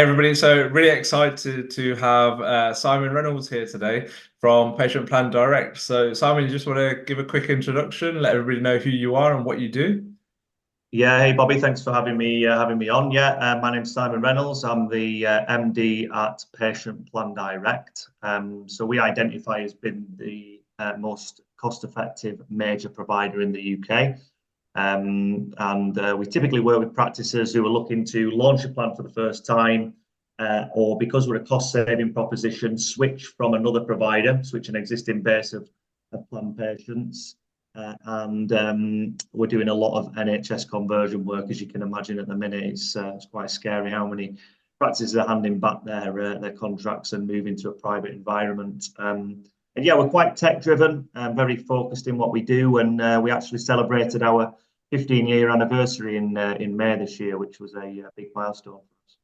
everybody. So really excited to have Simon Reynolds here today from Patient Plan Direct. So Simon, you just want to give a quick introduction, let everybody know who you are and what you do? Yeah, hey Bobby, thanks for having me on. Yeah, my name's Simon Reynolds. I'm the MD at Patient Plan Direct. So we identify as being the most cost-effective major provider in the UK. And we typically work with practices who are looking to launch a plan for the first time, or because we're a cost-saving proposition, switch from another provider, switch an existing base of plan patients. And we're doing a lot of NHS conversion work, as you can imagine. At the minute, it's quite scary how many practices are handing back their contracts and moving to a private environment. And yeah, we're quite tech driven and very focused in what we do. And we actually celebrated our 15-year anniversary in May this year, which was a big milestone for us.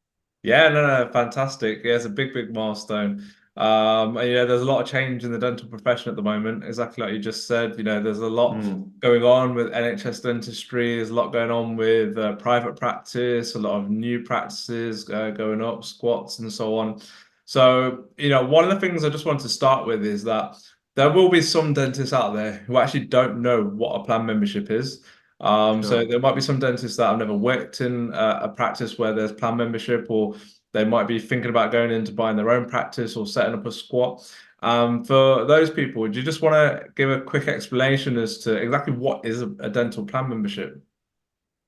Yeah, no, fantastic. Yeah, it's a big milestone. And, there's a lot of change in the dental profession at the moment, exactly like you just said. There's a lot going on with NHS dentistry. There's a lot going on with private practice, a lot of new practices going up, squats and so on. So, one of the things I just want to start with is that there will be some dentists out there who actually don't know what a plan membership is. So there might be some dentists that have never worked in a practice where there's plan membership, or they might be thinking about going into buying their own practice or setting up a squat. For those people, do you just want to give a quick explanation as to exactly what is a dental plan membership?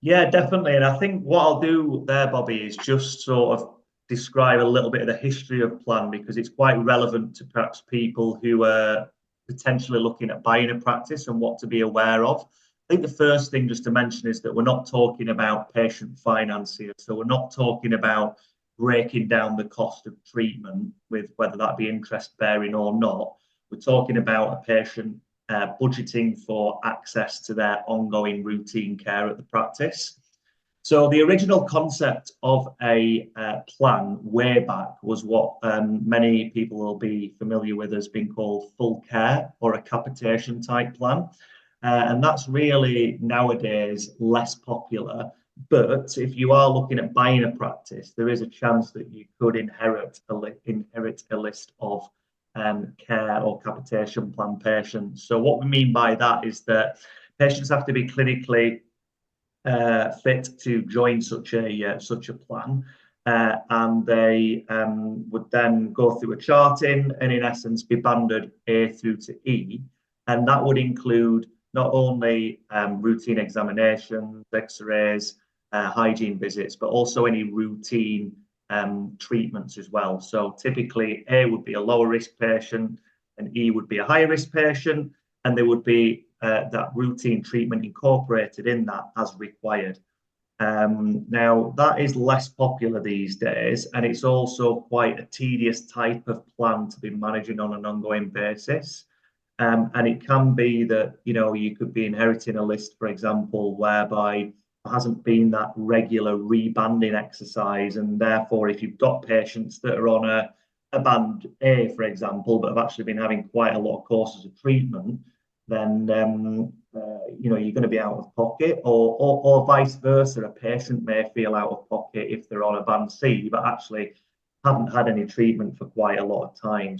Yeah, definitely. And I think what I'll do there, Bobby, is just sort of describe a little bit of the history of plan, because it's quite relevant to perhaps people who are potentially looking at buying a practice and what to be aware of. I think the first thing just to mention is that we're not talking about patient finance here. So we're not talking about breaking down the cost of treatment, with whether that be interest bearing or not. We're talking about a patient budgeting for access to their ongoing routine care at the practice. So the original concept of a plan way back was what many people will be familiar with as being called full care, or a capitation type plan. And that's really nowadays less popular. But if you are looking at buying a practice, there is a chance that you could inherit a list of care or capitation plan patients. So what we mean by that is that patients have to be clinically fit to join such a plan. And they would then go through a charting and in essence be banded A through to E. And that would include not only routine examinations, x-rays, hygiene visits, but also any routine treatments as well. So typically A would be a lower risk patient and E would be a higher risk patient, and there would be that routine treatment incorporated in that as required. Now that is less popular these days, and it's also quite a tedious type of plan to be managing on an ongoing basis. And it can be that, you could be inheriting a list, for example, whereby there hasn't been that regular rebanding exercise. And therefore, if you've got patients that are on a band A, for example, but have actually been having quite a lot of courses of treatment, then, you're going to be out of pocket, or vice versa. A patient may feel out of pocket if they're on a band C, but actually haven't had any treatment for quite a lot of time.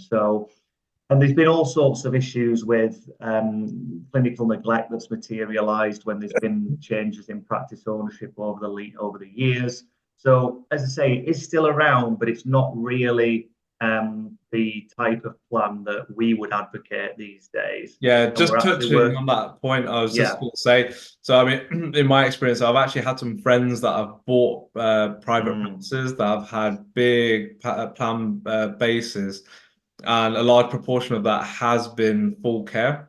And there's been all sorts of issues with clinical neglect that's materialised when there's been changes in practice ownership over the years. So, as I say, it's still around, but it's not really the type of plan that we would advocate these days. Yeah, And just we're actually touching on that point, I was just going to say. So, I mean, in my experience, I've actually had some friends that have bought private practices that have had big plan bases, and a large proportion of that has been full care.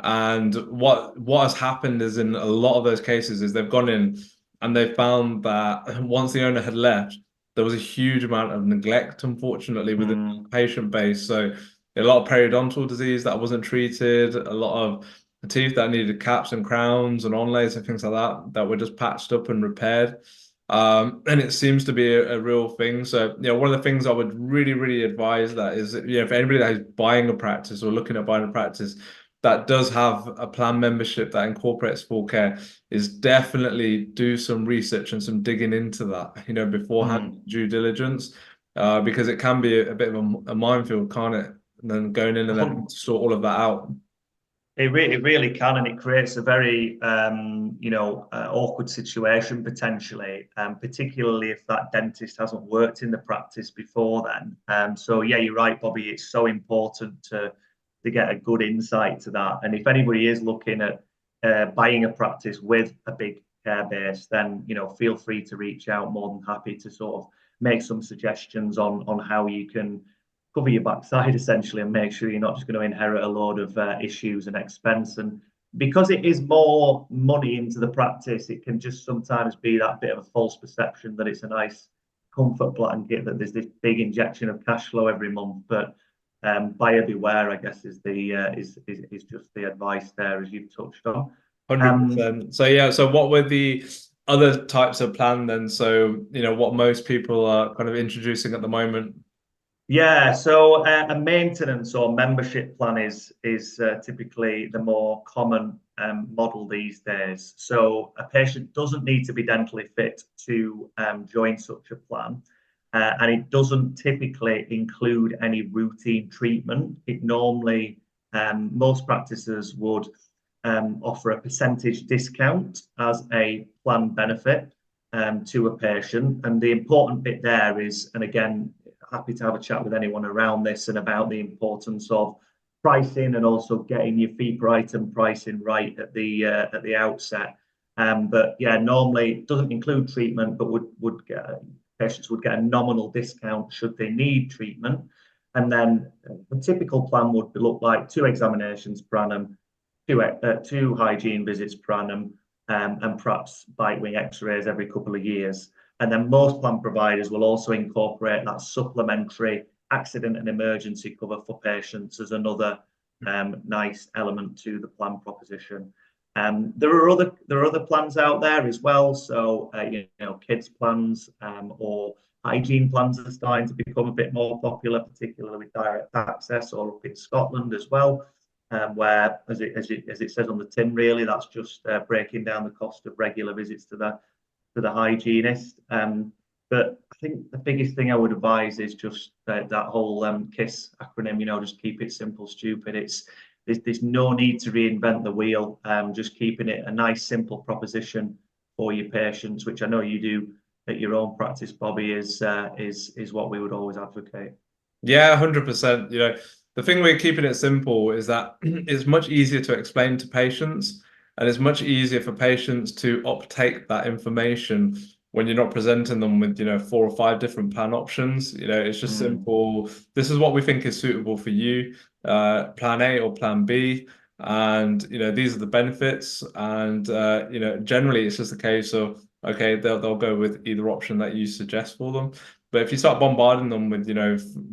And what has happened is, in a lot of those cases, is they've gone in and they found that once the owner had left, there was a huge amount of neglect, unfortunately, within the patient base. So a lot of periodontal disease that wasn't treated, a lot of teeth that needed caps and crowns and onlays and things like that that were just patched up and repaired. And it seems to be a real thing. So, one of the things I would really advise that is, if anybody that is buying a practice or looking at buying a practice, that does have a plan membership that incorporates full care is definitely do some research and some digging into that, beforehand, due diligence, because it can be a bit of a minefield, can't it? And then going in and then having to sort all of that out. It really can, and it creates a very awkward situation potentially, particularly if that dentist hasn't worked in the practice before then. So yeah, you're right, Bobby. It's so important to get a good insight to that. And if anybody is looking at buying a practice with a big care base, then feel free to reach out. More than happy to sort of make some suggestions on how you can cover your backside essentially and make sure you're not just going to inherit a load of issues and expense. And because it is more money into the practice, it can just sometimes be that bit of a false perception that it's a nice comfort blanket, that there's this big injection of cash flow every month. But buyer beware, I guess, is just the advice there, as you've touched on. 100%. So yeah, so what were the other types of plan then? So, what most people are kind of introducing at the moment. Yeah, so a maintenance or membership plan is typically the more common model these days. So a patient doesn't need to be dentally fit to join such a plan, and it doesn't typically include any routine treatment. It normally, most practices would offer a percentage discount as a plan benefit to a patient. And the important bit there is, and again, happy to have a chat with anyone around this and about the importance of pricing and also getting your fee per item pricing right at the outset. But yeah, normally it doesn't include treatment, but patients would get a nominal discount should they need treatment. And then the typical plan would look like 2 examinations per annum, two hygiene visits per annum, and perhaps bite wing x-rays every couple of years. And then most plan providers will also incorporate that supplementary accident and emergency cover for patients as another nice element to the plan proposition. There are other plans out there as well. So kids plans or hygiene plans are starting to become a bit more popular, particularly with direct access or up in Scotland as well. Where, as it says on the tin, really, that's just breaking down the cost of regular visits to the hygienist. But I think the biggest thing I would advise is just that whole KISS acronym. Just keep it simple, stupid. There's no need to reinvent the wheel. Just keeping it a nice, simple proposition for your patients, which I know you do at your own practice, Bobby, is what we would always advocate. Yeah, 100%. The thing we're keeping it simple is that it's much easier to explain to patients, and it's much easier for patients to uptake that information when you're not presenting them with, 4 or 5 different plan options. It's just simple. This is what we think is suitable for you, plan A or plan B. And, these are the benefits. And, generally it's just a case of, okay, they'll go with either option that you suggest for them. But if you start bombarding them with,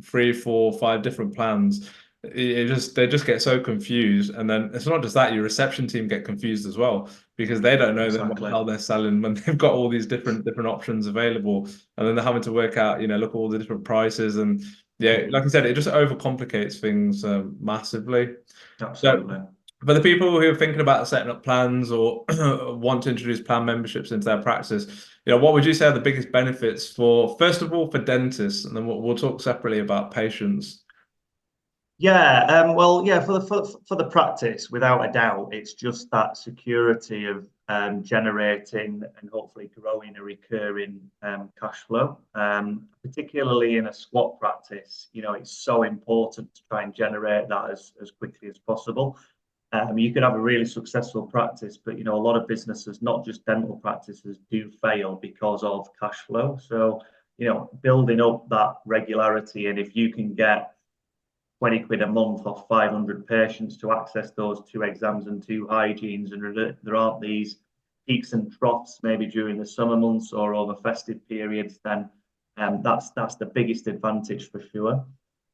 3, 4, 5 different plans, they just get so confused. And then it's not just that, your reception team get confused as well, because they don't know what the hell they're selling when they've got all these different options available. And then they're having to work out, look at all the different prices. And yeah, like I said, it just overcomplicates things massively. Absolutely. So, for the people who are thinking about setting up plans or want to introduce plan memberships into their practice, what would you say are the biggest benefits first of all, for dentists, and then we'll talk separately about patients? Yeah, well, yeah, for the practice, without a doubt, it's just that security of generating and hopefully growing a recurring cash flow. Particularly in a squat practice, it's so important to try and generate that as quickly as possible. You could have a really successful practice, but a lot of businesses, not just dental practices, do fail because of cash flow. So building up that regularity, and if you can get 20 quid a month off 500 patients to access those 2 exams and 2 hygienes, and there aren't these peaks and troughs maybe during the summer months or over festive periods, then that's the biggest advantage for sure.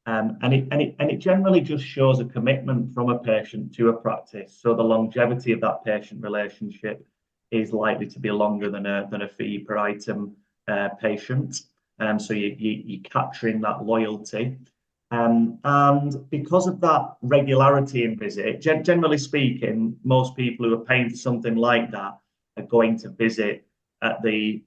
And it generally just shows a commitment from a patient to a practice. So the longevity of that patient relationship is likely to be longer than a fee per item patient. So you're capturing that loyalty. And because of that regularity in visit, generally speaking, most people who are paying for something like that are going to visit at the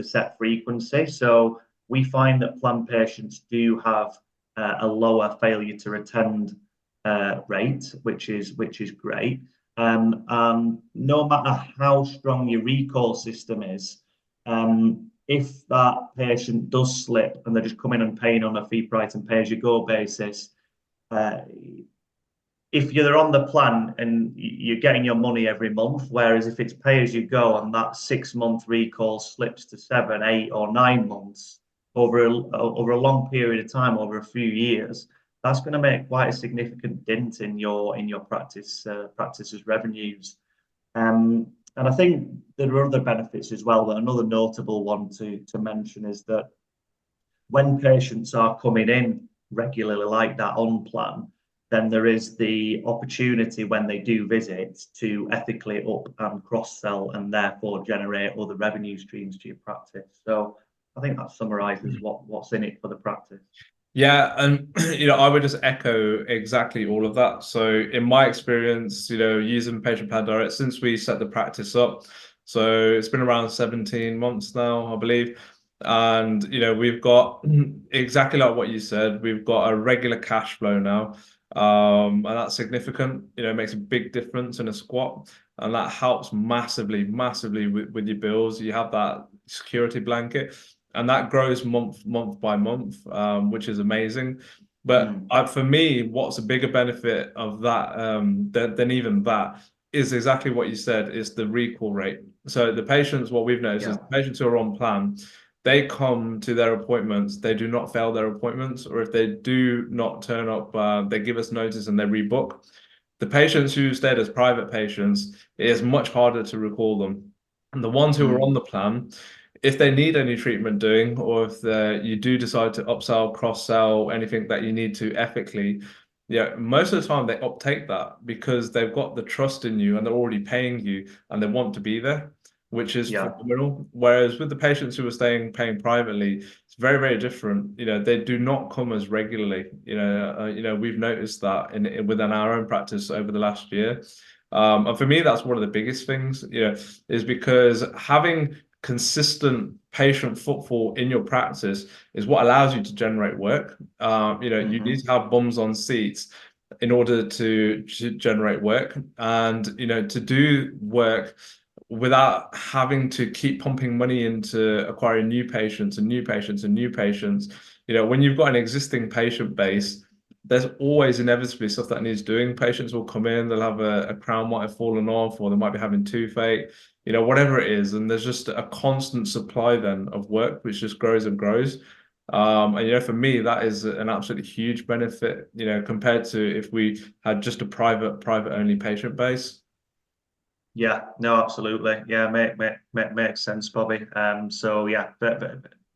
set frequency. So we find that plan patients do have a lower failure to attend rate, which is great. And no matter how strong your recall system is, if that patient does slip and they're just coming and paying on a fee price and pay as you go basis, uh, if you're on the plan and you're getting your money every month, whereas if it's pay as you go and that 6 month recall slips to 7, 8, or 9 months over a long period of time, over a few years, that's going to make quite a significant dent in your practice's revenues. And I think there are other benefits as well. But another notable one to mention is that when patients are coming in regularly like that on plan, then there is the opportunity when they do visit to ethically up and cross sell and therefore generate other revenue streams to your practice. So I think that summarizes what's in it for the practice. Yeah, and I would just echo exactly all of that. So in my experience, using Patient Plan Direct since we set the practice up, so it's been around 17 months now, I believe. And we've got exactly like what you said, we've got a regular cash flow now. And that's significant, it makes a big difference in a squat. And that helps massively, massively with your bills. You have that security blanket and that grows month by month, which is amazing. But for me, what's a bigger benefit of that than even that is exactly what you said, is the recall rate. So the patients, what we've noticed is the patients who are on plan, they come to their appointments, they do not fail their appointments, or if they do not turn up, they give us notice and they rebook. The patients who stayed as private patients, it is much harder to recall them. And the ones who are on the plan, if they need any treatment doing, or if you do decide to upsell, cross-sell, anything that you need to ethically, most of the time they uptake that because they've got the trust in you and they're already paying you and they want to be there, which is phenomenal. Whereas with the patients who are paying privately, it's very, very different. They do not come as regularly. We've noticed that within our own practice over the last year. And for me, that's one of the biggest things, is because having consistent patient footfall in your practice is what allows you to generate work. You need to have bums on seats in order to generate work, and to do work without having to keep pumping money into acquiring new patients and new patients and new patients. When you've got an existing patient base, there's always inevitably stuff that needs doing. Patients will come in, they'll have a crown might have fallen off, or they might be having toothache, whatever it is. And there's just a constant supply then of work, which just grows and grows. And for me, that is an absolutely huge benefit, compared to if we had just a private only patient base. Yeah, no, absolutely. Yeah, makes sense, Bobby. So yeah,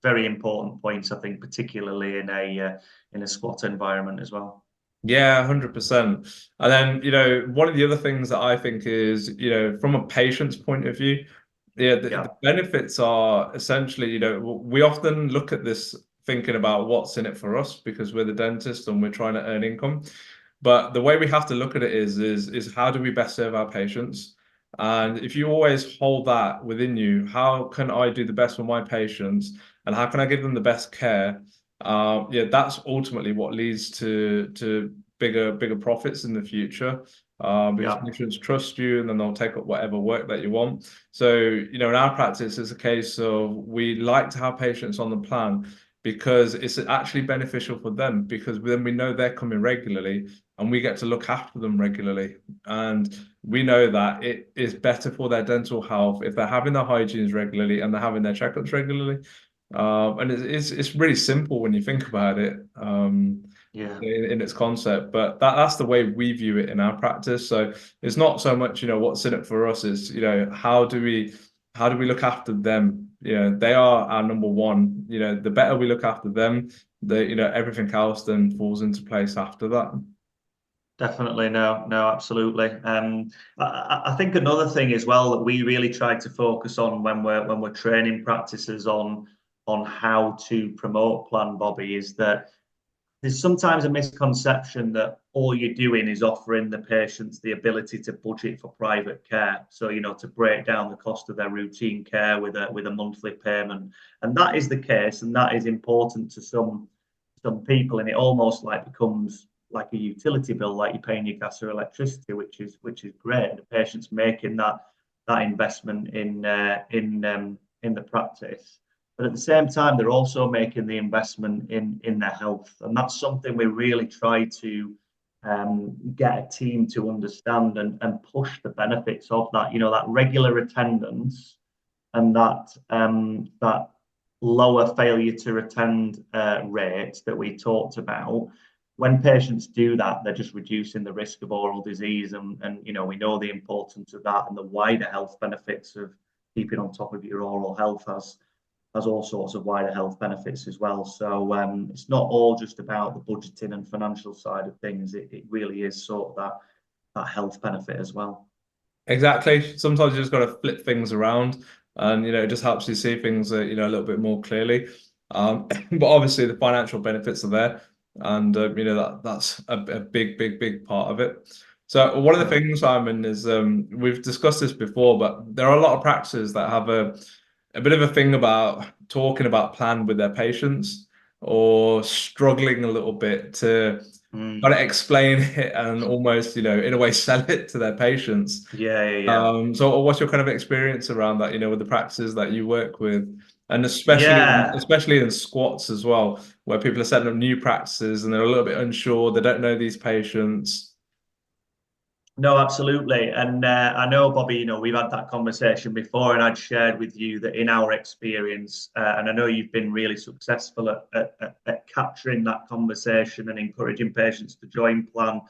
very important points, I think, particularly in a squat environment as well. Yeah, 100%. And then, one of the other things that I think is, from a patient's point of view, the benefits are essentially, we often look at this thinking about what's in it for us because we're the dentist and we're trying to earn income. But the way we have to look at it is how do we best serve our patients? And if you always hold that within you, how can I do the best for my patients and how can I give them the best care? That's ultimately what leads to bigger profits in the future. Because patients trust you and then they'll take up whatever work that you want. So, in our practice, it's a case of we like to have patients on the plan because it's actually beneficial for them because then we know they're coming regularly and we get to look after them regularly. And we know that it is better for their dental health if they're having their hygienes regularly and they're having their checkups regularly. And it's really simple when you think about it, in its concept. But that's the way we view it in our practice. So it's not so much, what's in it for us is, how do we look after them? They are our number one. The better we look after them, everything else then falls into place after that. Definitely, no, absolutely. I think another thing as well that we really try to focus on when we're training practices on how to promote Plan Bobby is that there's sometimes a misconception that all you're doing is offering the patients the ability to budget for private care. So, to break down the cost of their routine care with a monthly payment. And that is the case, and that is important to some people, and it almost like becomes like a utility bill, like you're paying your gas or electricity, which is great. The patient's making that investment in the practice. But at the same time, they're also making the investment in their health. And that's something we really try to get a team to understand and push the benefits of that. That regular attendance and that lower failure to attend rate that we talked about. When patients do that, they're just reducing the risk of oral disease. And we know the importance of that and the wider health benefits of keeping on top of your oral health has all sorts of wider health benefits as well. So it's not all just about the budgeting and financial side of things. It really is sort of that health benefit as well. Exactly. Sometimes you just got to flip things around, and it just helps you see things a little bit more clearly. But obviously the financial benefits are there, and that's a big part of it. So one of the things, Simon, is we've discussed this before, but there are a lot of practices that have a bit of a thing about talking about plan with their patients, or struggling a little bit to kind of explain it and almost, in a way sell it to their patients. Yeah. So what's your kind of experience around that, with the practices that you work with, and Yeah. especially in squats as well, where people are setting up new practices and they're a little bit unsure, they don't know these patients. No, absolutely. And I know, Bobby, we've had that conversation before, and I'd shared with you that in our experience, and I know you've been really successful at capturing that conversation and encouraging patients to join plan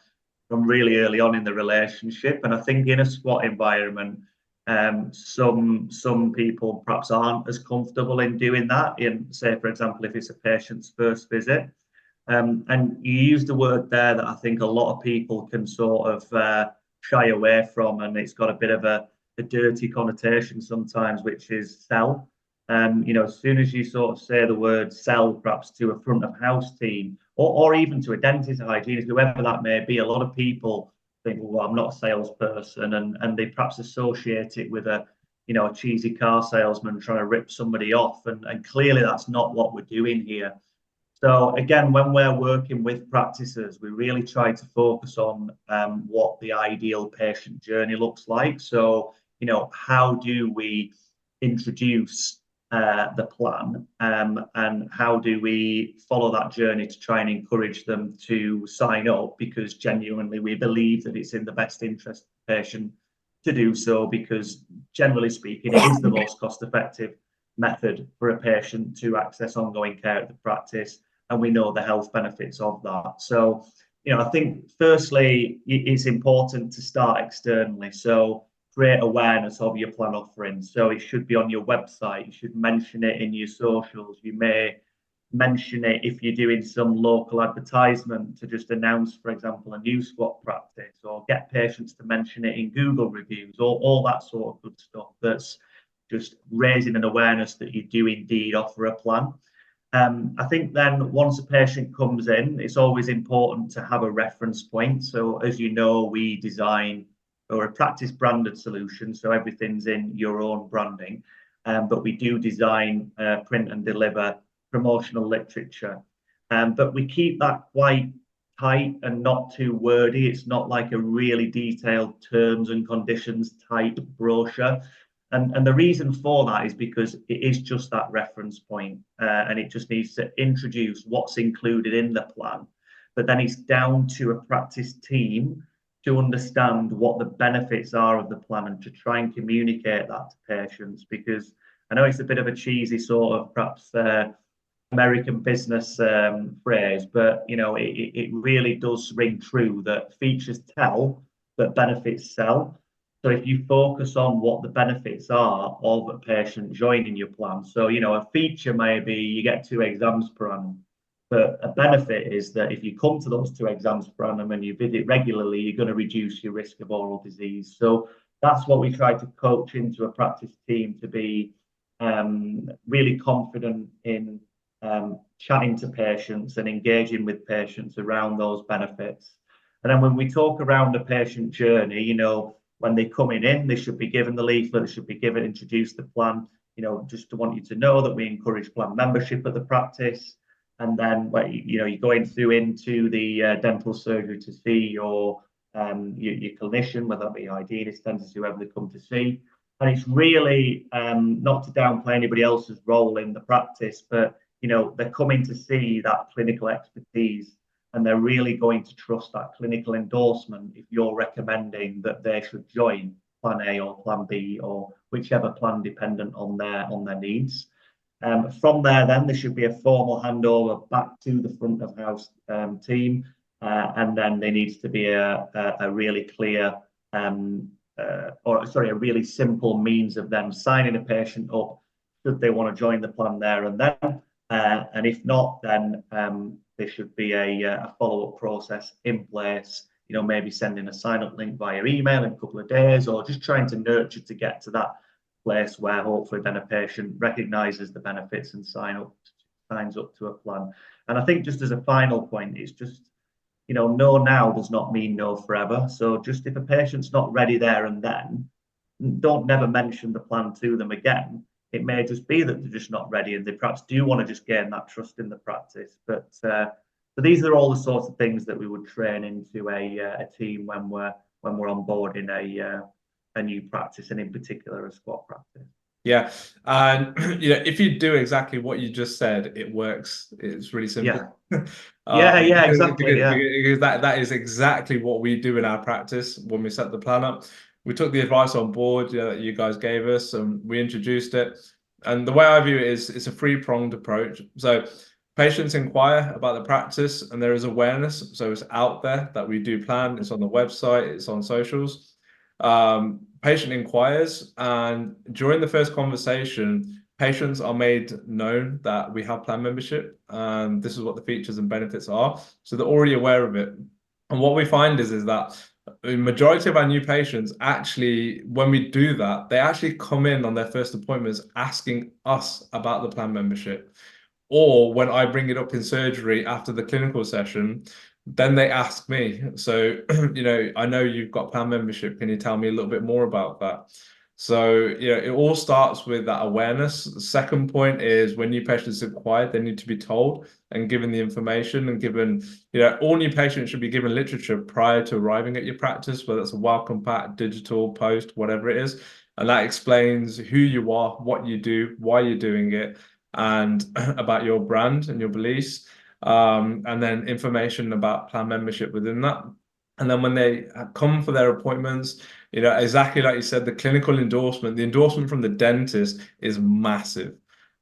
from really early on in the relationship. And I think in a squat environment, some people perhaps aren't as comfortable in doing that. In, say, for example, if it's a patient's first visit. And you used the word there that I think a lot of people can sort of shy away from, and it's got a bit of a dirty connotation sometimes, which is sell. As soon as you sort of say the word sell, perhaps to a front of house team, or even to a dentist, a hygienist, whoever that may be, a lot of people think, well, I'm not a salesperson, and they perhaps associate it with a cheesy car salesman trying to rip somebody off, and clearly that's not what we're doing here. So again, when we're working with practices, we really try to focus on what the ideal patient journey looks like. So, how do we introduce the plan, and how do we follow that journey to try and encourage them to sign up, because genuinely we believe that it's in the best interest of the patient to do so, because generally speaking, it is the most cost effective method for a patient to access ongoing care at the practice, and we know the health benefits of that. So, I think firstly, it's important to start externally. So create awareness of your plan offering. So it should be on your website. You should mention it in your socials. You may mention it if you're doing some local advertisement to just announce, for example, a new squat practice, or get patients to mention it in Google reviews, or all that sort of good stuff that's just raising an awareness that you do indeed offer a plan. I think then once a patient comes in, it's always important to have a reference point. So as you know, we design or a practice branded solution, so everything's in your own branding, but we do design, print and deliver promotional literature. But we keep that quite tight and not too wordy. It's not like a really detailed terms and conditions type brochure. And the reason for that is because it is just that reference point, and it just needs to introduce what's included in the plan. But then it's down to a practice team to understand what the benefits are of the plan and to try and communicate that to patients. Because I know it's a bit of a cheesy sort of perhaps American business phrase, but it really does ring true that features tell, but benefits sell. So if you focus on what the benefits are of a patient joining your plan, so a feature may be you get 2 exams per annum, but a benefit is that if you come to those 2 exams per annum and you visit regularly, you're going to reduce your risk of oral disease. So that's what we try to coach into a practice team, to be really confident in chatting to patients and engaging with patients around those benefits. And then when we talk around the patient journey, you know, when they're coming in, they should be given the leaflet, they should be given, introduce the plan, you know, just to want you to know that we encourage plan membership at the practice. And then, you know, you're going through into the dental surgery to see your clinician, whether that be hygienist, dentist, whoever they come to see. And it's really not to downplay anybody else's role in the practice, but, you know, they're coming to see that clinical expertise, and they're really going to trust that clinical endorsement if you're recommending that they should join plan A or plan B or whichever plan, dependent on their needs. From there should be a formal handover back to the front of house team, and then there needs to be a really clear a really simple means of them signing a patient up should they want to join the plan there and then. And if not, then there should be a follow-up process in place, you know, maybe sending a sign-up link via email in a couple of days, or just trying to nurture to get to that place where hopefully then a patient recognises the benefits and signs up to a plan. And I think just as a final point, it's just, you know, no now does not mean no forever. So just if a patient's not ready there and then, don't never mention the plan to them again. It may just be that they're just not ready and they perhaps do want to just gain that trust in the practice. But so these are all the sorts of things that we would train into a team when we're onboarding a new practice, and in particular a squat practice. Yeah, and you know, if you do exactly what you just said, it works. It's really simple. Yeah, exactly. Because that is exactly what we do in our practice when we set the plan up. We took the advice on board, you know, that you guys gave us, and we introduced it. And the way I view it is, it's a three-pronged approach. So patients inquire about the practice, and there is awareness. So it's out there that we do plan. It's on the website. It's on socials. Patient inquires, and during the first conversation, patients are made known that we have plan membership, and this is what the features and benefits are. So they're already aware of it. And what we find is that the majority of our new patients actually, when we do that, they actually come in on their first appointments asking us about the plan membership. Or when I bring it up in surgery after the clinical session, then they ask me, so, you know, I know you've got plan membership. Can you tell me a little bit more about that? So, you know, it all starts with that awareness. The second point is when new patients are acquired, they need to be told and given the information and given, you know, all new patients should be given literature prior to arriving at your practice, whether it's a welcome pack, digital, post, whatever it is. And that explains who you are, what you do, why you're doing it, and about your brand and your beliefs. And then information about plan membership within that. And then when they come for their appointments, you know, exactly like you said, the clinical endorsement, the endorsement from the dentist is massive.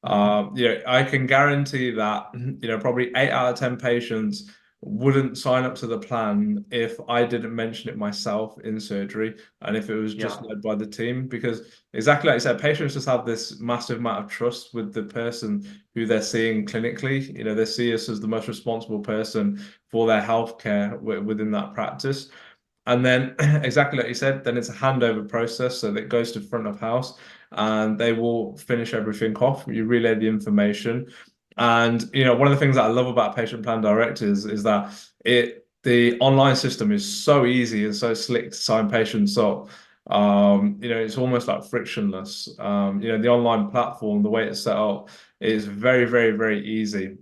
You know, I can guarantee that, you know, probably 8 out of 10 patients wouldn't sign up to the plan if I didn't mention it myself in surgery and if it was just led by the team, because exactly like you said, patients just have this massive amount of trust with the person who they're seeing clinically. You know, they see us as the most responsible person for their healthcare within that practice. And then exactly like you said, then it's a handover process. So that goes to front of house and they will finish everything off. You relay the information. And, you know, one of the things that I love about Patient Plan Direct is that the online system is so easy and so slick to sign patients up. You know, it's almost like frictionless. You know, the online platform, the way it's set up is very, very, very easy.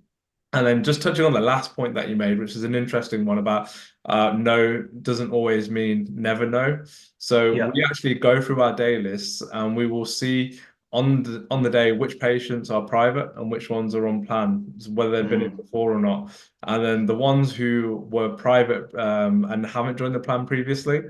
And then just touching on the last point that you made, which is an interesting one about no doesn't always mean never no. So we actually go through our day lists and we will see on the day which patients are private and which ones are on plan, whether they've been in before or not. And then the ones who were private and haven't joined the plan previously,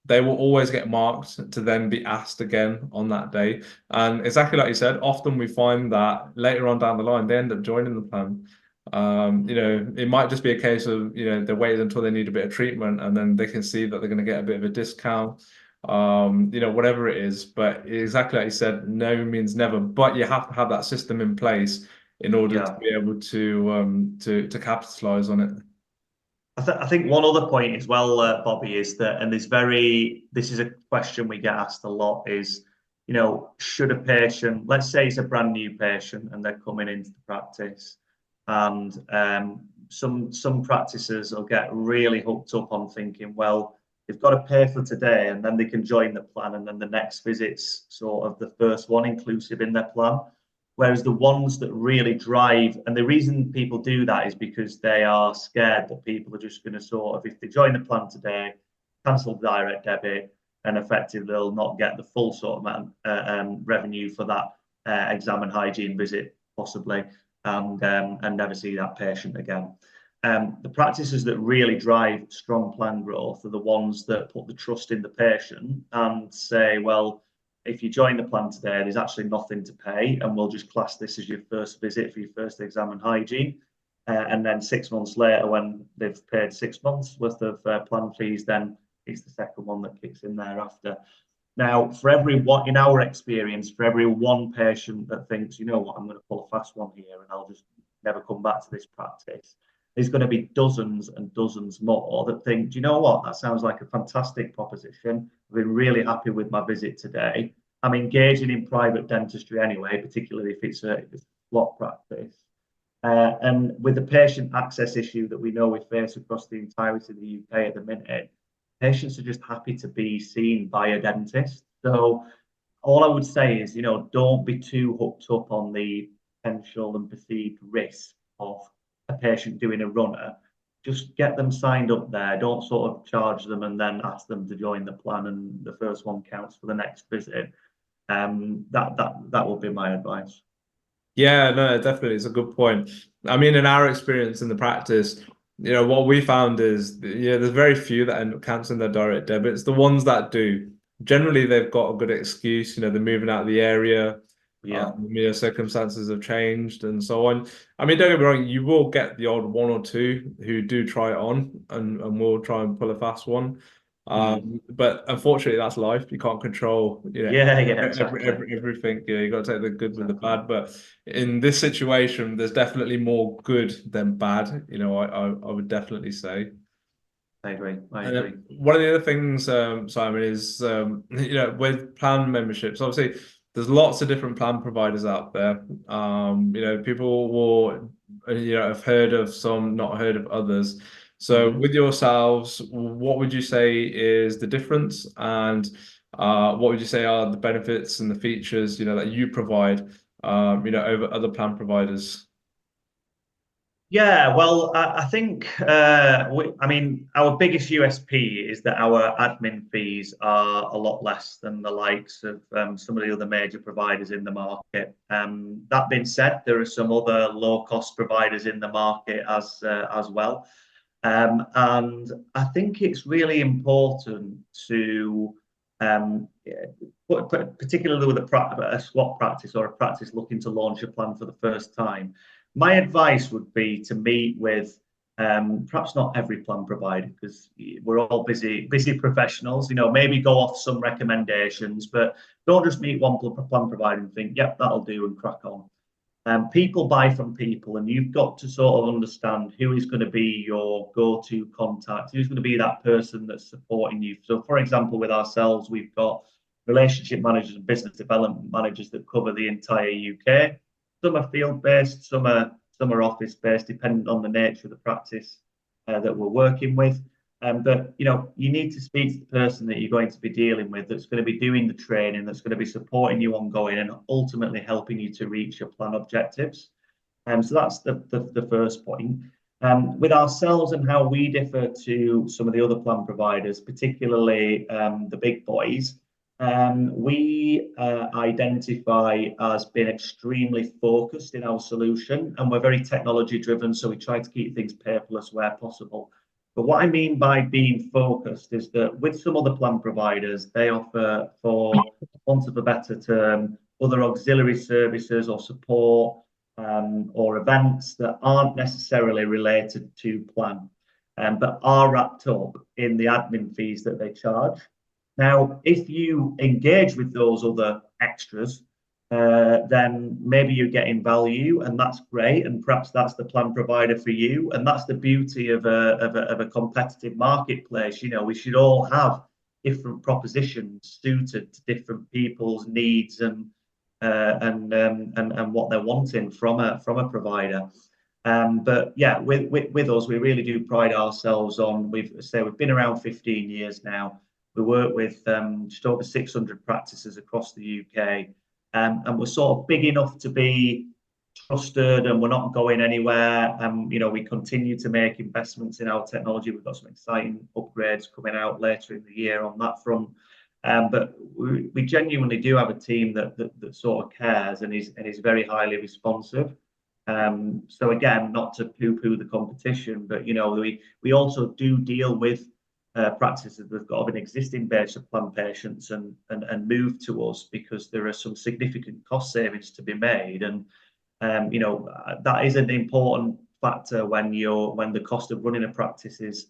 they will always get marked to then be asked again on that day. And exactly like you said, often we find that later on down the line, they end up joining the plan. You know, it might just be a case of, you know, they wait until they need a bit of treatment and then they can see that they're going to get a bit of a discount, you know, whatever it is. But exactly like you said, no means never, but you have to have that system in place in order to be able to capitalize on it. I think one other point as well, Bobby, is that, and this is a question we get asked a lot, is, you know, should a patient, let's say it's a brand new patient and they're coming into the practice, And some practices will get really hooked up on thinking, well, they've got to pay for today, and then they can join the plan, and then the next visit's sort of the first one inclusive in their plan. Whereas the ones that really drive, and the reason people do that is because they are scared that people are just going to sort of, if they join the plan today, cancel direct debit, and effectively they'll not get the full sort of amount, revenue for that exam and hygiene visit, possibly, and never see that patient again. The practices that really drive strong plan growth are the ones that put the trust in the patient and say, well, if you join the plan today, there's actually nothing to pay, and we'll just class this as your first visit for your first exam and hygiene. And then 6 months later, when they've paid 6 months worth of plan fees, then it's the second one that kicks in thereafter. Now, for every one, in our experience, for every one patient that thinks, you know what, I'm going to pull a fast one here and I'll just never come back to this practice, there's going to be dozens and dozens more that think, do you know what, that sounds like a fantastic proposition. I've been really happy with my visit today. I'm engaging in private dentistry anyway, particularly if it's a slot practice. And with the patient access issue that we know we face across the entirety of the UK at the minute, patients are just happy to be seen by a dentist. So all I would say is, you know, don't be too hooked up on the potential and perceived risk of a patient doing a runner. Just get them signed up there. Don't sort of charge them and then ask them to join the plan, and the first one counts for the next visit. That would be my advice. Yeah, no, definitely. It's a good point. I mean, in our experience in the practice, what we found is, there's very few that end up canceling their direct debits. The ones that do, generally they've got a good excuse. They're moving out of the area. Yeah. Circumstances have changed and so on. I mean, don't get me wrong, you will get the odd one or two who do try it on and will try and pull a fast one. But unfortunately, that's life. You can't control, Yeah, exactly. everything. You got to take the good with the bad. But in this situation, there's definitely more good than bad. I would definitely say. I agree. And one of the other things, Simon, is with plan memberships. Obviously, there's lots of different plan providers out there. People will have heard of some, not heard of others. So with yourselves, what would you say is the difference, and what would you say are the benefits and the features that you provide over other plan providers? Yeah, well, I think, I mean, our biggest USP is that our admin fees are a lot less than the likes of some of the other major providers in the market. That being said, there are some other low-cost providers in the market as well. And I think it's really important to, particularly with a SWAT practice or a practice looking to launch a plan for the first time, my advice would be to meet with perhaps not every plan provider, because we're all busy professionals. Maybe go off some recommendations, but don't just meet one plan provider and think, yep, that'll do, and crack on. People buy from people, and you've got to sort of understand who is going to be your go-to contact, who's going to be that person that's supporting you. So, for example, with ourselves, we've got relationship managers and business development managers that cover the entire UK. Some are field-based, some are office-based, depending on the nature of the practice that we're working with. But you need to speak to the person that you're going to be dealing with, that's going to be doing the training, that's going to be supporting you ongoing, and ultimately helping you to reach your plan objectives. So that's the first point. With ourselves and how we differ to some of the other plan providers, particularly the big boys, we identify as being extremely focused in our solution, and we're very technology driven, so we try to keep things paperless where possible. But what I mean by being focused is that with some other plan providers, they offer, for want of a better term, other auxiliary services or support or events that aren't necessarily related to plan, but are wrapped up in the admin fees that they charge. Now, if you engage with those other extras, then maybe you're getting value, and that's great, and perhaps that's the plan provider for you. And that's the beauty of a competitive marketplace. We should all have different propositions suited to different people's needs and what they're wanting from a provider. But yeah, with us, we really do pride ourselves on, we've been around 15 years now. We work with just over 600 practices across the UK, and we're sort of big enough to be trusted, and we're not going anywhere. We continue to make investments in our technology. We've got some exciting upgrades coming out later in the year on that front. But we genuinely do have a team that sort of cares and is very highly responsive. So again, not to poo-poo the competition, but we also do deal with practices that have got an existing base of plan patients and move to us because there are some significant cost savings to be made, and that is an important factor when the cost of running a practice is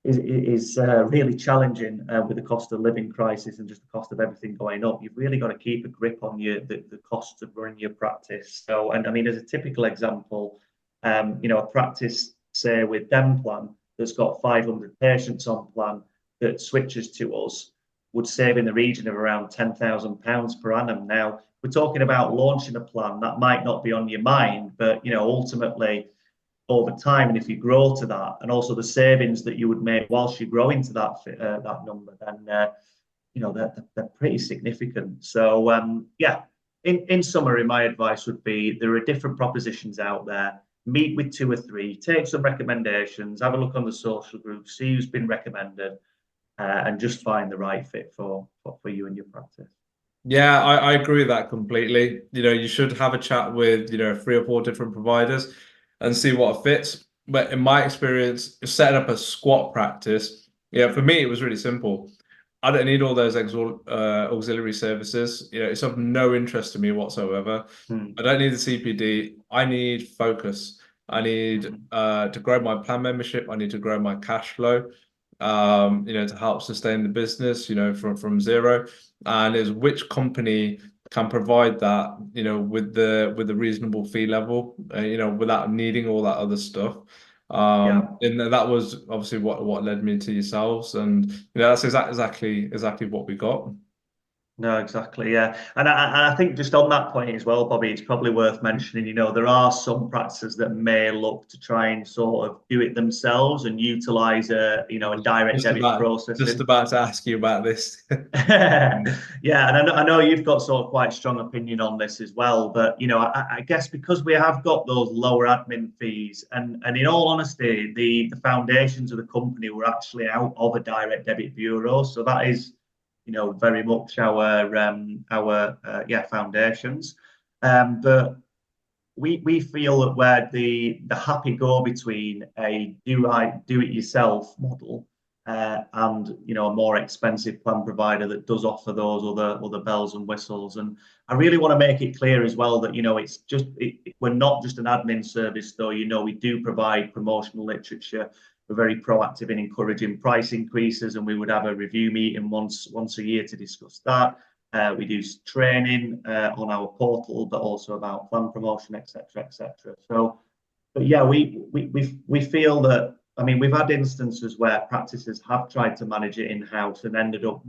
really challenging with the cost of living crisis and just the cost of everything going up. You've really got to keep a grip on the costs of running your practice. So, and I mean, as a typical example, a practice, say with Denplan, that's got 500 patients on plan that switches to us would save in the region of around £10,000 per annum. Now, we're talking about launching a plan that might not be on your mind, but ultimately, over time, and if you grow to that, and also the savings that you would make whilst you grow into that number, then they're pretty significant. So in summary, my advice would be there are different propositions out there. Meet with 2 or 3, take some recommendations, have a look on the social groups, see who's been recommended, and just find the right fit for you and your practice. Yeah, I agree with that completely. You should have a chat with 3 or 4 different providers and see what fits. But in my experience, setting up a squat practice, for me, it was really simple. I don't need all those auxiliary services. It's of no interest to me whatsoever. I don't need the CPD. I need focus. I need to grow my plan membership. I need to grow my cash flow, to help sustain the business, from zero. And is which company can provide that, with the reasonable fee level, without needing all that other stuff. And that was obviously what led me to yourselves, and that's exactly what we got. No, exactly. Yeah. And I think just on that point as well, Bobby, it's probably worth mentioning, there are some practices that may look to try and sort of do it themselves and utilize a direct debit process. Just about to ask you about this. Yeah. And I know you've got sort of quite strong opinion on this as well, but, I guess because we have got those lower admin fees and in all honesty, the foundations of the company were actually out of a direct debit bureau. So that is, very much our foundations. But we feel that we're the happy go between a do it yourself model and a more expensive plan provider that does offer those other bells and whistles. And I really want to make it clear as well that we're not just an admin service, though. We do provide promotional literature. We're very proactive in encouraging price increases, and we would have a review meeting once a year to discuss that. We do training on our portal, but also about plan promotion, etc., etc. So, but yeah, we feel that. I mean, we've had instances where practices have tried to manage it in-house and ended up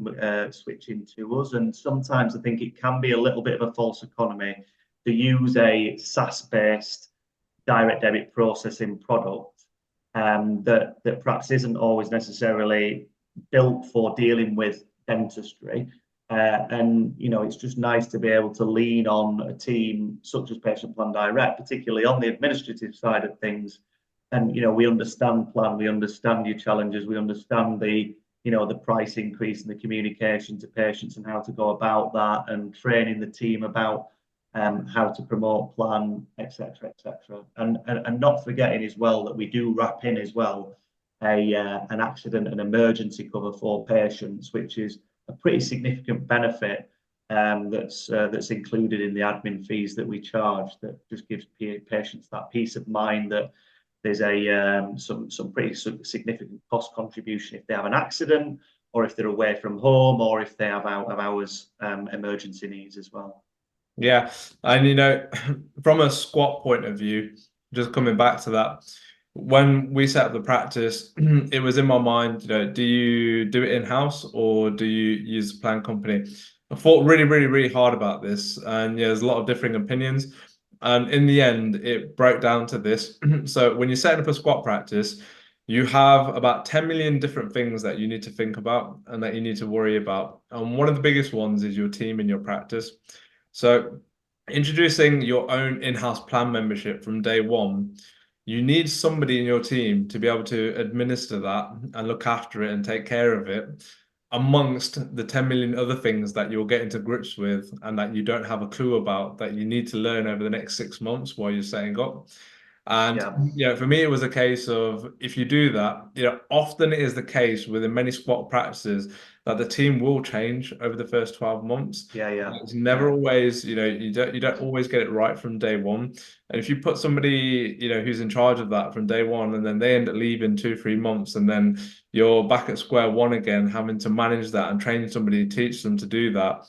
switching to us. And sometimes I think it can be a little bit of a false economy to use a SaaS-based direct debit processing product that perhaps isn't always necessarily built for dealing with dentistry. And it's just nice to be able to lean on a team such as Patient Plan Direct, particularly on the administrative side of things. And we understand plan, we understand your challenges, we understand the price increase and the communication to patients and how to go about that, and training the team about how to promote plan, etc., etc. And not forgetting as well that we do wrap in as well an accident and emergency cover for patients, which is a pretty significant benefit that's included in the admin fees that we charge. That just gives patients that peace of mind that there's some pretty significant cost contribution if they have an accident, or if they're away from home, or if they have out of hours emergency needs as well. Yeah, and from a squat point of view, just coming back to that, when we set up the practice, it was in my mind, do you do it in-house or do you use a plan company? I thought really, really, really hard about this, and there's a lot of differing opinions. And in the end, it broke down to this. So when you're setting up a squat practice, you have about 10 million different things that you need to think about and that you need to worry about. And one of the biggest ones is your team in your practice. So introducing your own in-house plan membership from day one, you need somebody in your team to be able to administer that and look after it and take care of it amongst the 10 million other things that you'll get into grips with and that you don't have a clue about that you need to learn over the next 6 months while you're setting up. And for me, it was a case of if you do that, often it is the case within many squat practices that the team will change over the first 12 months. It's never always, you don't always get it right from day one. And if you put somebody, who's in charge of that from day one, and then they end up leaving 2, 3 months, and then you're back at square one again, having to manage that and training somebody to teach them to do that.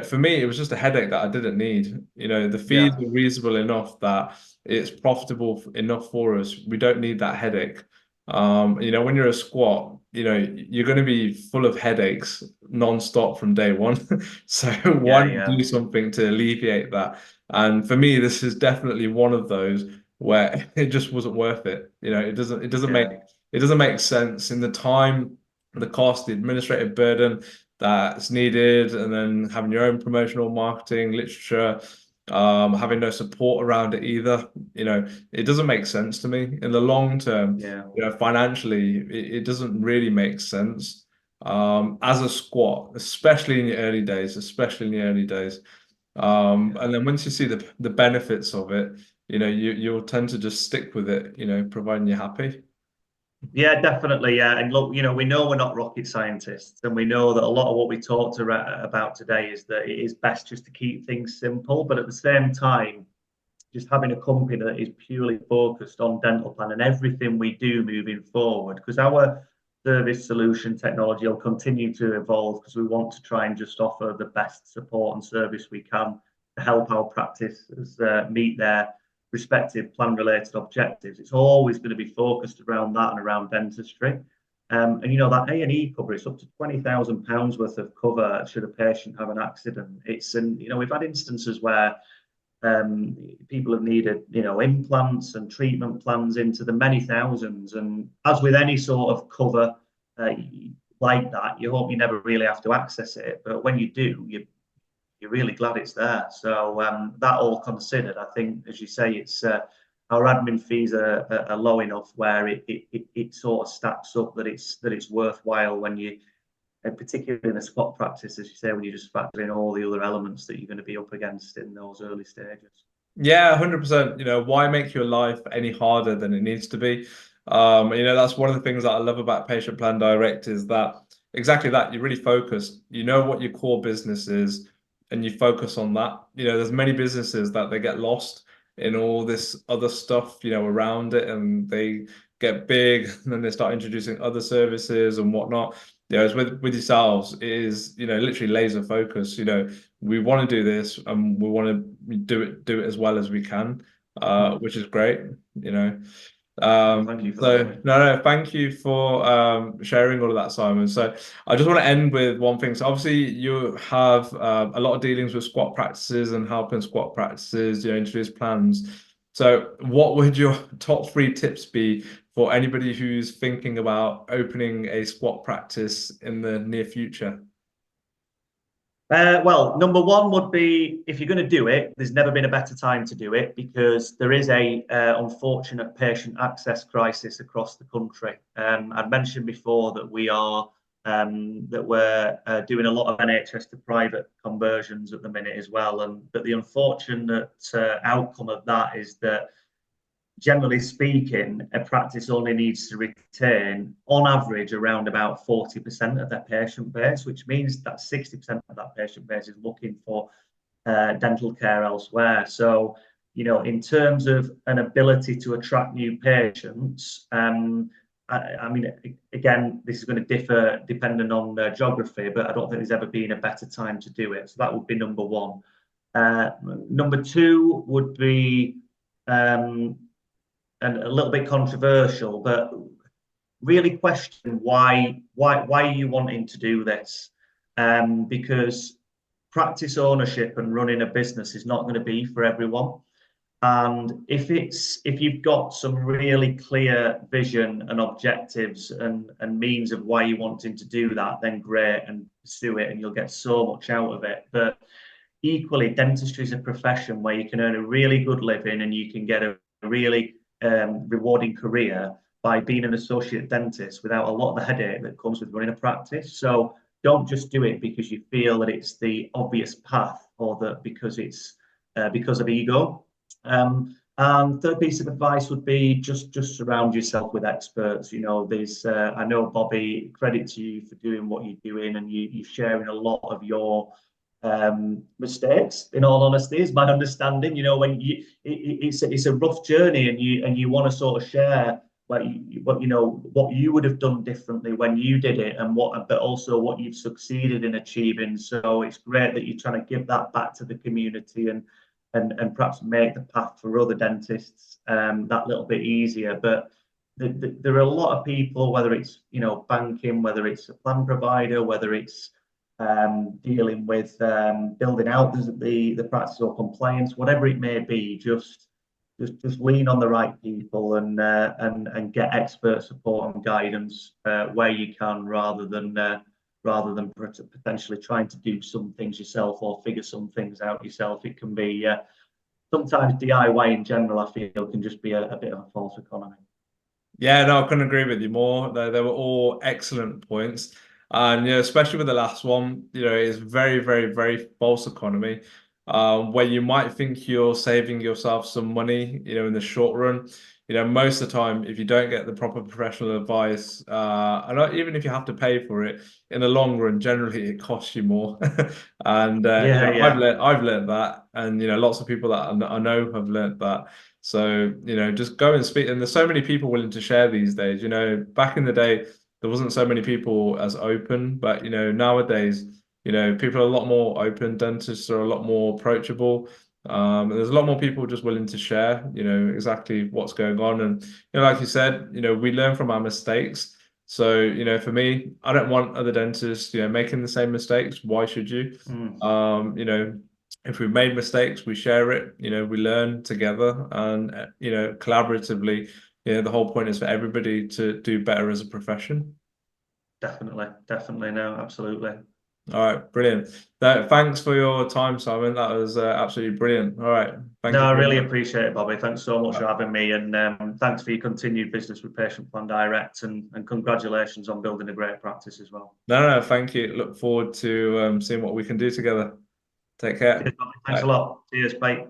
For me, it was just a headache that I didn't need. The fees were reasonable enough that it's profitable enough for us. We don't need that headache. When you're a squat, you're going to be full of headaches non-stop from day one. So why not do something to alleviate that? And for me, this is definitely one of those where it just wasn't worth it. It doesn't make sense in the time, the cost, the administrative burden that's needed, and then having your own promotional marketing literature, having no support around it either. It doesn't make sense to me in the long term. Financially, it doesn't really make sense. As a squat, especially in the early days. And then once you see the benefits of it, you'll tend to just stick with it, providing you're happy. Yeah, definitely. Yeah. And look, we know we're not rocket scientists, and we know that a lot of what we talked about today is that it is best just to keep things simple. But at the same time, just having a company that is purely focused on dental plan and everything we do moving forward, because our service solution technology will continue to evolve because we want to try and just offer the best support and service we can to help our practices meet their respective plan related objectives. It's always going to be focused around that and around dentistry. And that A&E cover, it's up to £20,000 worth of cover should a patient have an accident. We've had instances where people have needed, implants and treatment plans into the many thousands. And as with any sort of cover like that, you hope you never really have to access it. But when you do, you're really glad it's there. So that all considered, I think, as you say, it's our admin fees are low enough where it sort of stacks up that it's worthwhile when you, and particularly in a squat practice, as you say, when you just factor in all the other elements that you're going to be up against in those early stages. Yeah, 100%. Why make your life any harder than it needs to be? That's one of the things that I love about Patient Plan Direct is that exactly that you're really focused. You know what your core business is, and you focus on that. There's many businesses that they get lost in all this other stuff, around it, and they get big, and then they start introducing other services and whatnot. As with yourselves, it is literally laser focus. We want to do this, and we want to do it as well as we can, which is great. Thank you for that. No, thank you for sharing all of that, Simon. So I just want to end with one thing. So obviously you have a lot of dealings with squat practices and helping squat practices, introduce plans. So what would your top 3 tips be for anybody who's thinking about opening a squat practice in the near future? Well, number one would be, if you're going to do it, there's never been a better time to do it because there is a unfortunate patient access crisis across the country. I'd mentioned before that we're doing a lot of NHS to private conversions at the minute as well, and that the unfortunate outcome of that is that, generally speaking, a practice only needs to retain, on average, around about 40% of their patient base, which means that 60% of that patient base is looking for dental care elsewhere. So, in terms of an ability to attract new patients, I mean, again, this is going to differ depending on geography, but I don't think there's ever been a better time to do it. So that would be number one. Number 2 would be, and a little bit controversial, but really question why are you wanting to do this? Because practice ownership and running a business is not going to be for everyone. And if you've got some really clear vision and objectives and means of why you're wanting to do that, then great, and pursue it, and you'll get so much out of it. But equally, dentistry is a profession where you can earn a really good living and you can get a really rewarding career by being an associate dentist without a lot of the headache that comes with running a practice. So don't just do it because you feel that it's the obvious path, or that because of ego. And third piece of advice would be just surround yourself with experts. You know, there's I know, Bobby, credit to you for doing what you're doing, and you're sharing a lot of your mistakes. In all honesty, is my understanding. You know, when it's a rough journey, and you want to sort of share what you would have done differently when you did it, and but also what you've succeeded in achieving. So it's great that you're trying to give that back to the community, and perhaps make the path for other dentists that little bit easier. But there are a lot of people, whether it's banking, whether it's a plan provider, whether it's dealing with building out the practice or compliance, whatever it may be, just lean on the right people and get expert support and guidance where you can, rather than potentially trying to do some things yourself or figure some things out yourself. It can be sometimes DIY in general, I feel, can just be a bit of a false economy. Yeah, no, I couldn't agree with you more. They were all excellent points. And especially with the last one, it's very, very, very false economy, where you might think you're saving yourself some money, in the short run. Most of the time, if you don't get the proper professional advice, and even if you have to pay for it, in the long run, generally it costs you more. And I've learned that, and lots of people that I know have learned that. So, just go and speak. And there's so many people willing to share these days. Back in the day, there wasn't so many people as open, but nowadays, people are a lot more open. Dentists are a lot more approachable. And there's a lot more people just willing to share, exactly what's going on. And like you said, we learn from our mistakes. So, for me, I don't want other dentists, making the same mistakes. Why should you? If we've made mistakes, we share it, we learn together, and collaboratively. The whole point is for everybody to do better as a profession. Definitely, no, absolutely. All right, brilliant. Thanks for your time, Simon. That was absolutely brilliant. All right, thank you. No, I really appreciate it, Bobby. Thanks so much for having me, and thanks for your continued business with Patient Plan Direct, and congratulations on building a great practice as well. No, thank you. Look forward to seeing what we can do together. Take care. Cheers, Bobby. Thanks a lot. Cheers, bye.